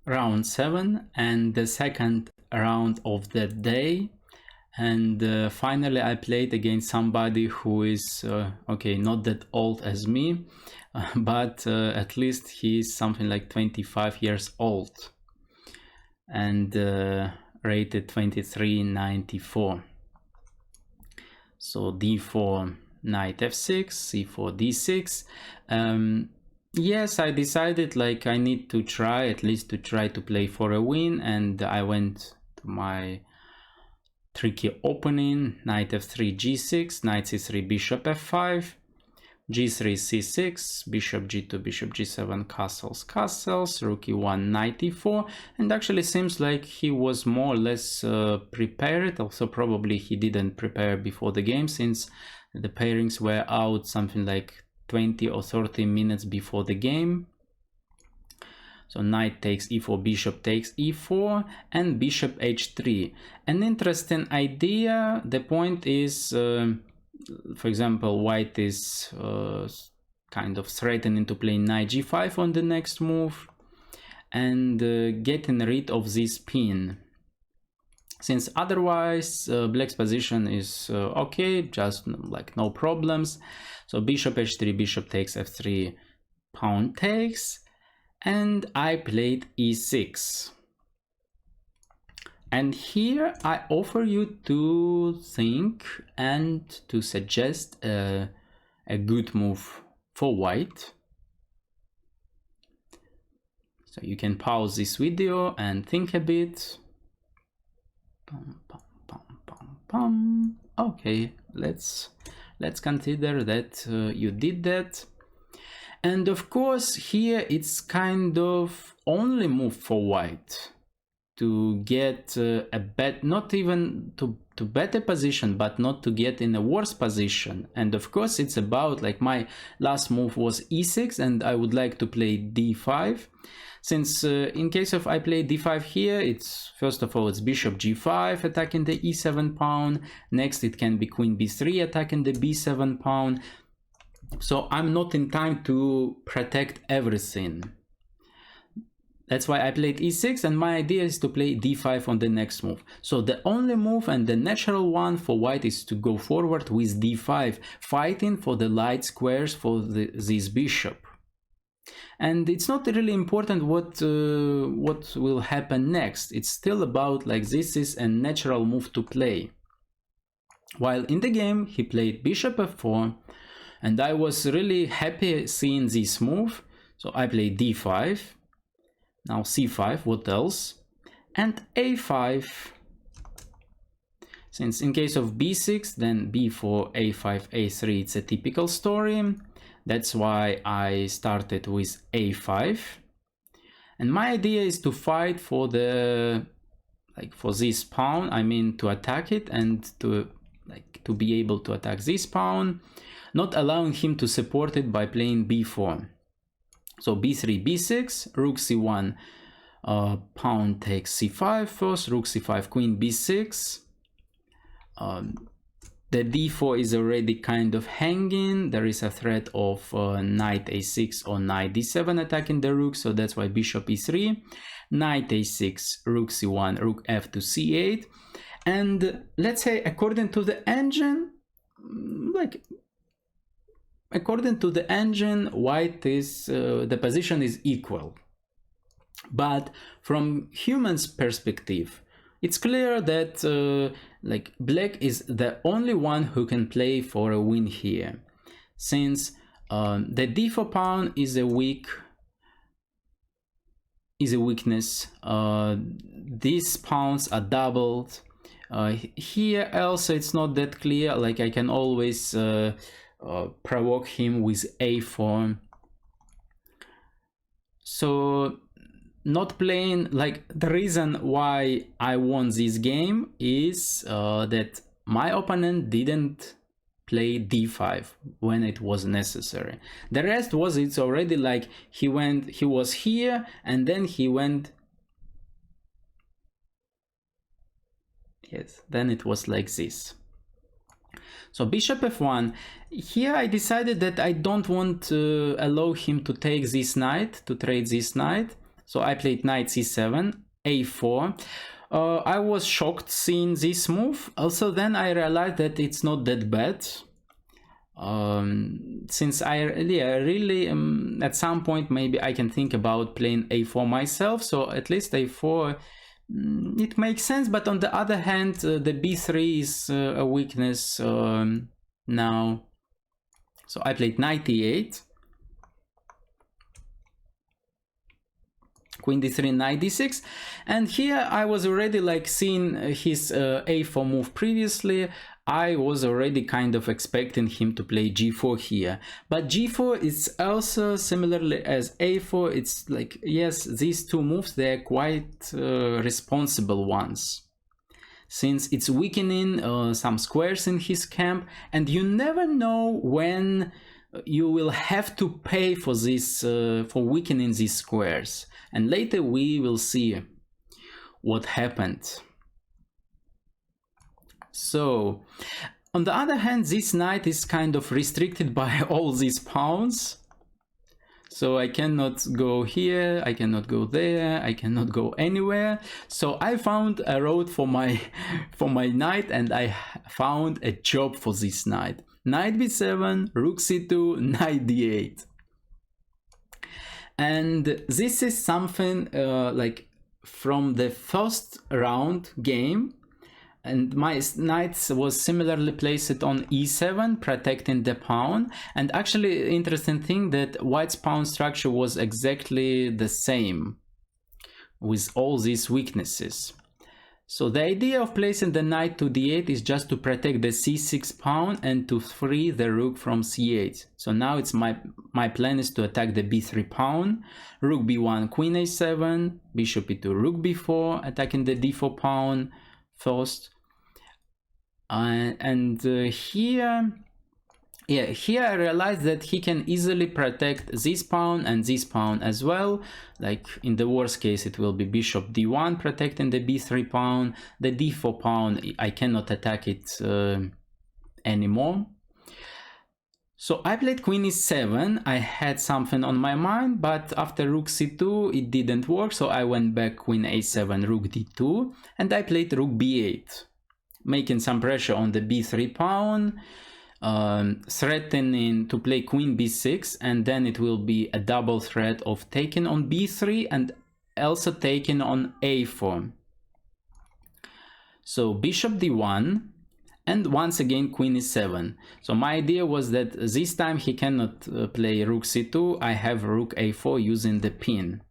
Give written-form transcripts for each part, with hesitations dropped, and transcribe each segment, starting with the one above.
round 7 and the second round of the day. And finally I played against somebody who is okay, not that old as me, but at least he's something like 25 years old and rated 2394. So d4, knight f6, c4, d6. Yes, I decided like I need to try, at least to try to play for a win, and I went to my tricky opening: knight f3, g6, knight c3, bishop f5, g3, c6, bishop g2, bishop g7, castles, rook e1, knight e4. And actually seems like he was more or less prepared. Also probably he didn't prepare before the game, since the pairings were out something like 20 or 30 minutes before the game. So knight takes e4, bishop takes e4, and bishop h3. An interesting idea. The point is, for example, white is kind of threatening to play knight g5 on the next move and getting rid of this pin. Since otherwise black's position is okay, just like no problems. So bishop h3, bishop takes f3, pawn takes, and I played e6. And here I offer you to think and to suggest a good move for white. So you can pause this video and think a bit. Okay, let's consider that you did that. And of course here it's kind of only move for white to get a bet, not even to better position, but not to get in a worse position. And of course it's about, like, my last move was e6 and I would like to play d5. Since in case of I play d5 here, it's first of all it's bishop g5 attacking the e7 pawn. Next it can be queen b3 attacking the b7 pawn. So I'm not in time to protect everything. That's why I played e6, and my idea is to play d5 on the next move. So the only move and the natural one for white is to go forward with d5, fighting for the light squares for this bishop. And it's not really important what will happen next. It's still about, like, this is a natural move to play. While in the game he played bishop f4, and I was really happy seeing this move. So I played d5, now c5, what else? And a5. Since in case of b6, then b4, a5, a3, it's a typical story. That's why I started with a5. And my idea is to fight for the, like, for this pawn, I mean to attack it and to be able to attack this pawn, not allowing him to support it by playing b4. So b3, b6, rook c1, pawn takes c5 first, rook c5, queen b6. The d4 is already kind of hanging. There is a threat of knight a6 or knight d7 attacking the rook, so that's why bishop e3, knight a6, rook c1, rook f to c8. And let's say according to the engine, white is the position is equal. But from human's perspective, it's clear that like, black is the only one who can play for a win here, since the d4 pawn is a weakness. These pawns are doubled. Here also it's not that clear. Like, I can always provoke him with a4. So not playing, like, the reason why I won this game is that my opponent didn't play d5 when it was necessary. The rest was, it's already like he was here and then he went, yes, then it was like this. So bishop f1, here I decided that I don't want to allow him to take this knight, to trade this knight. So I played knight c7, a4. I was shocked seeing this move. Also, then I realized that it's not that bad. Since I really at some point maybe I can think about playing a4 myself. So at least a4, it makes sense. But on the other hand, the b3 is a weakness now. So I played knight e8. Queen d3, knight d6, and here I was already like seeing his a4 move previously. I was already kind of expecting him to play g4 here, but g4 is also similarly as a4. It's like, yes, these two moves, they're quite responsible ones, since it's weakening some squares in his camp, and you never know when you will have to pay for this, for weakening these squares. And later we will see what happened. So, on the other hand, this knight is kind of restricted by all these pawns. So I cannot go here, I cannot go there, I cannot go anywhere. So I found a road for my knight, and I found a job for this knight. Knight b7, rook c2, knight d8. And this is something like from the first round game, and my knight was similarly placed on e7, protecting the pawn. And actually, interesting thing that white's pawn structure was exactly the same with all these weaknesses. So the idea of placing the knight to d8 is just to protect the c6 pawn and to free the rook from c8. So now it's my plan is to attack the b3 pawn, rook b1, queen a7, bishop e2, rook b4, attacking the d4 pawn first. Here I realized that he can easily protect this pawn and this pawn as well. Like in the worst case, it will be bishop d1 protecting the b3 pawn. The d4 pawn, I cannot attack it anymore. So I played queen e7. I had something on my mind, but after rook c2, it didn't work. So I went back queen a7, rook d2, and I played rook b8, making some pressure on the b3 pawn. Threatening to play queen b6, and then it will be a double threat of taking on b3 and also taking on a4. So bishop d1, and once again queen e7. So my idea was that this time he cannot play rook c2. I have rook a4 using the pin.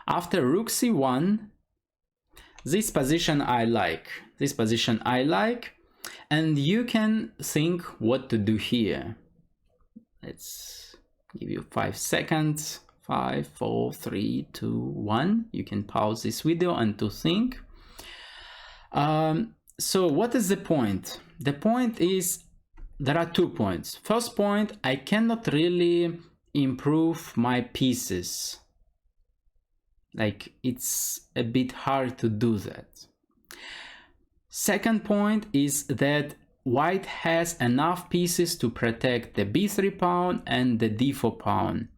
After rook c1, this position I like. And you can think what to do here. Let's give you 5 seconds. 5, 4, 3, 2, 1. You can pause this video and to think. So what is the point? The point is, there are 2 points. First point, I cannot really improve my pieces. Like, it's a bit hard to do that. Second point is that white has enough pieces to protect the b3 pawn and the d4 pawn.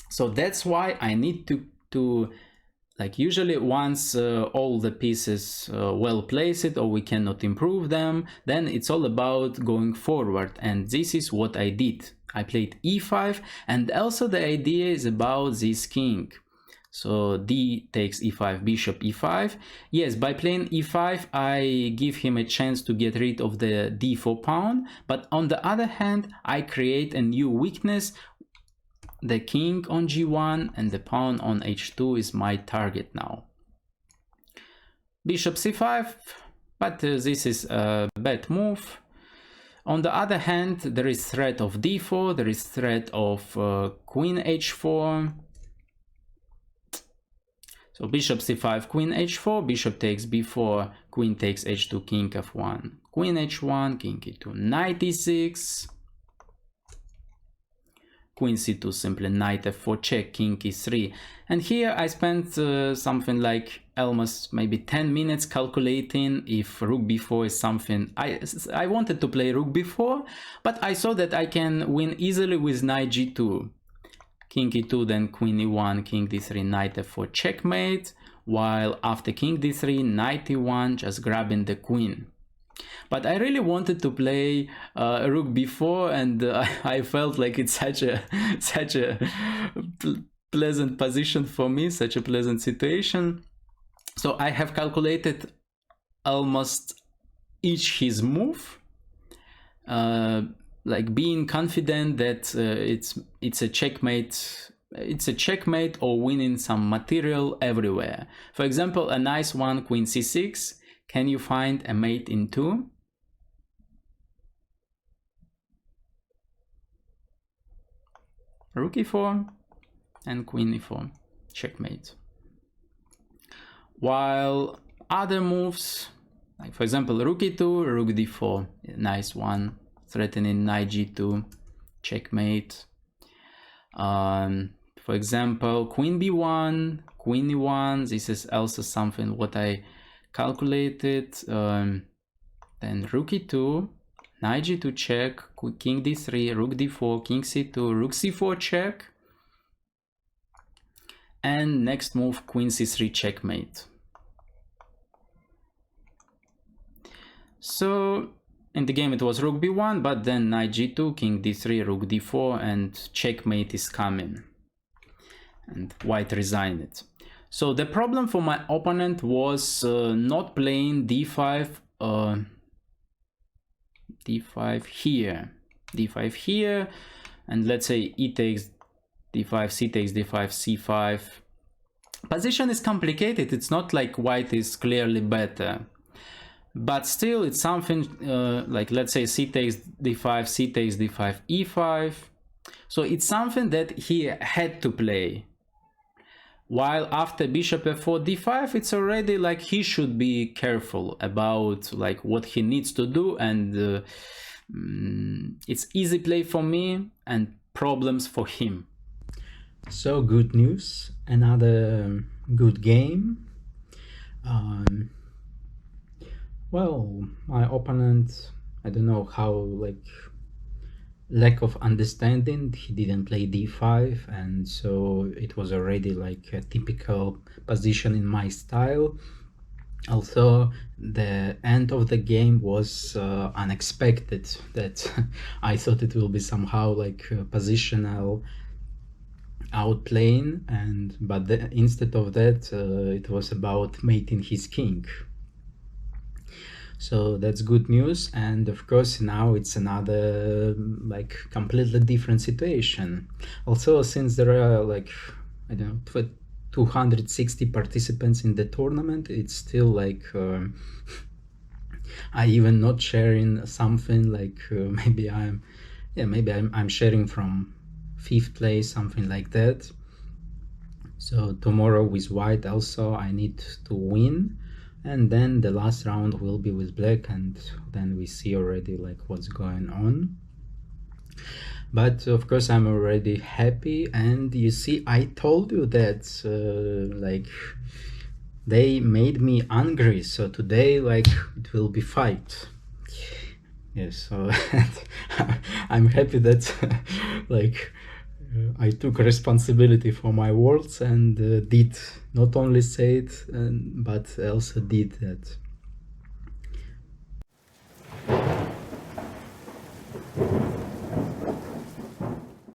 So that's why I need to like, usually once all the pieces well placed or we cannot improve them, then it's all about going forward. And this is what I did. I played e5, and also the idea is about this king. So d takes e5, bishop e5. Yes, by playing e5, I give him a chance to get rid of the d4 pawn. But on the other hand, I create a new weakness. The king on g1 and the pawn on h2 is my target now. Bishop c5, but this is a bad move. On the other hand, there is threat of d4, there is threat of queen h4. So bishop c5, queen h4, bishop takes b4, queen takes h2, king f1, queen h1, king e2, knight e6, queen c2, simply knight f4 check, king e3. And here I spent something like almost maybe 10 minutes calculating if rook b4 is something. I wanted to play rook b4, but I saw that I can win easily with knight g2. king e2, then queen e1, king d3, knight f4, checkmate, while after king d3, knight e1, just grabbing the queen. But I really wanted to play rook b4, and I felt like it's such a pleasant position for me, such a pleasant situation. So I have calculated almost each his move, like being confident that it's a checkmate. It's a checkmate or winning some material everywhere. For example, a nice one, queen c6. Can you find a mate in 2? Rook e4 and queen e4, checkmate. While other moves, like for example rook e2, rook d4, nice one, threatening knight g2, checkmate. For example, queen b1, queen e1, this is also something what I calculated. Then rook e2, knight g2 check, king d3, rook d4, king c2, rook c4 check, and next move queen c3 checkmate. So in the game it was rook b1, but then knight g2, king d3, rook d4, and checkmate is coming, and white resigned it. So the problem for my opponent was not playing d5, d5 here, d5 here, and let's say e takes d5, c takes d5, c5. Position is complicated. It's not like white is clearly better, but still it's something like, let's say c takes d5, c takes d5, e5. So it's something that he had to play. While after bishop f4 d5, it's already like he should be careful about like what he needs to do, and it's easy play for me and problems for him. So good news, another good game. Well, my opponent, I don't know how, like, lack of understanding, he didn't play d5, and so it was already like a typical position in my style. Also, the end of the game was unexpected, that I thought it will be somehow like positional outplaying, but instead of that it was about mating his king. So that's good news, and of course now it's another like completely different situation. Also, since there are like, I don't know, 260 participants in the tournament, it's still like I even not sharing something like maybe I'm sharing from 5th place, something like that. So tomorrow with white also I need to win, and then the last round will be with black, and then we see already like what's going on. But of course I'm already happy, and you see, I told you that like they made me angry, so today like it will be fight. Yes, so I'm happy that like I took responsibility for my words and did not only say it, but also did that.